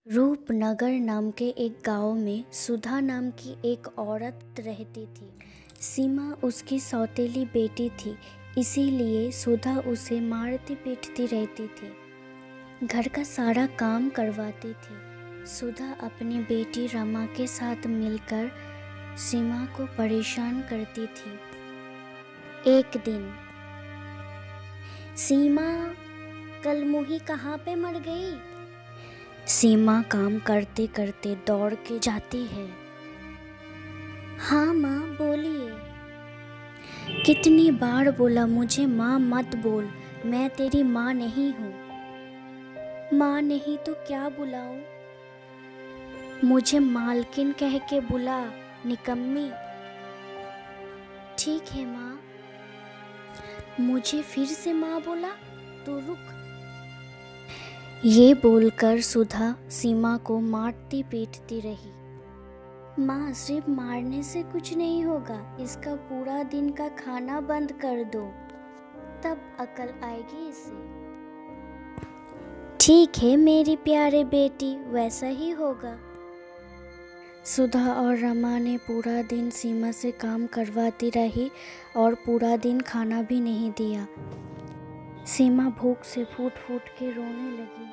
रूपनगर नाम के एक गांव में सुधा नाम की एक औरत रहती थी। सीमा उसकी सौतेली बेटी थी, इसीलिए सुधा उसे मारती पीटती रहती थी। घर का सारा काम करवाती थी। सुधा अपनी बेटी रमा के साथ मिलकर सीमा को परेशान करती थी। एक दिन, सीमा, कल मुही कहाँ पे मर गई? सीमा काम करते करते दौड़ के जाती है। हाँ माँ, बोलिए। कितनी बार बोला मुझे माँ मत बोल, मैं तेरी माँ नहीं हूँ। माँ नहीं तो क्या बुलाऊं? मुझे मालकिन कह के बुला, निकम्मी। ठीक है माँ। मुझे फिर से माँ बोला तो रुक। ये बोलकर सुधा सीमा को मारती पीटती रही। माँ, सिर्फ मारने से कुछ नहीं होगा, इसका पूरा दिन का खाना बंद कर दो, तब अकल आएगी इसे। ठीक है मेरी प्यारे बेटी, वैसा ही होगा। सुधा और रमा ने पूरा दिन सीमा से काम करवाती रही और पूरा दिन खाना भी नहीं दिया। सीमा भूख से फूट फूट के रोने लगी।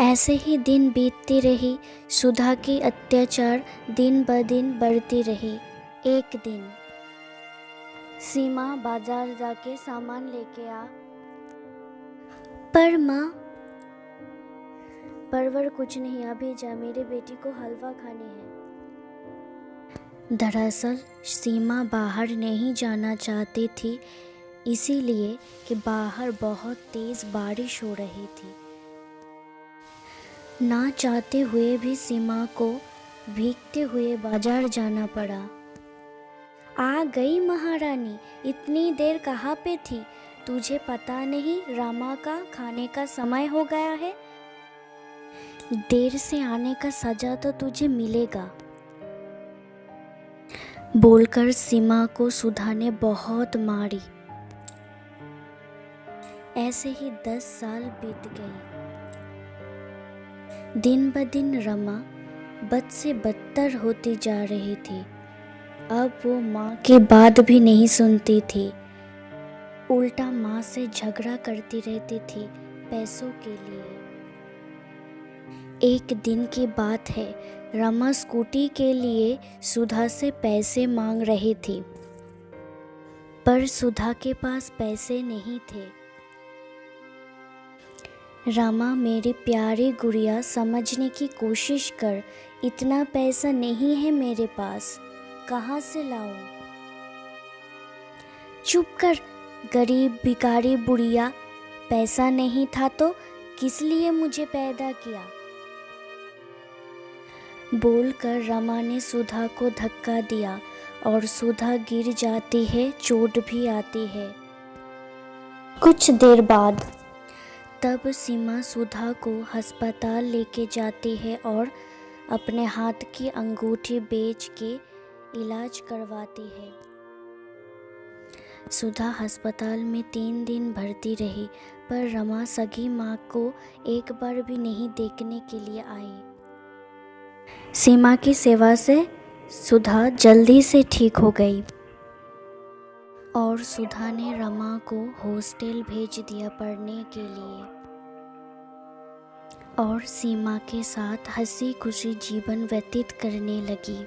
ऐसे ही दिन बीतती रही। सुधा की अत्याचार दिन ब दिन बढ़ती रही। एक दिन सीमा बाजार जाके सामान लेके आ। पर माँ, परवर कुछ नहीं, अभी जा, मेरे बेटी को हलवा खाने हैं। दरअसल सीमा बाहर नहीं जाना चाहती थी, इसीलिए कि बाहर बहुत तेज बारिश हो रही थी। ना चाहते हुए भी सीमा को भीगते हुए बाजार जाना पड़ा। आ गई महारानी, इतनी देर कहाँ पे थी? तुझे पता नहीं रमा का खाने का समय हो गया है? देर से आने का सजा तो तुझे मिलेगा। बोलकर सीमा को सुधा ने बहुत मारी। ऐसे ही 10 साल बीत गए। दिन ब दिन रमा बद से बदतर होती जा रही थी। अब वो माँ की बात भी नहीं सुनती थी, उल्टा माँ से झगड़ा करती रहती थी पैसों के लिए। एक दिन की बात है, रमा स्कूटी के लिए सुधा से पैसे मांग रही थी, पर सुधा के पास पैसे नहीं थे। रमा, मेरी प्यारी गुड़िया, समझने की कोशिश कर, इतना पैसा नहीं है मेरे पास, कहाँ से लाऊं? चुप कर, गरीब भिखारी बुढ़िया, पैसा नहीं था तो किस लिए मुझे पैदा किया? बोलकर रमा ने सुधा को धक्का दिया और सुधा गिर जाती है, चोट भी आती है। कुछ देर बाद तब सीमा सुधा को अस्पताल लेके जाती है और अपने हाथ की अंगूठी बेच के इलाज करवाती है। सुधा अस्पताल में 3 दिन भर्ती रही, पर रमा सगी माँ को एक बार भी नहीं देखने के लिए आई। सीमा की सेवा से सुधा जल्दी से ठीक हो गई और सुधा ने रमा को हॉस्टल भेज दिया पढ़ने के लिए और सीमा के साथ हंसी खुशी जीवन व्यतीत करने लगी।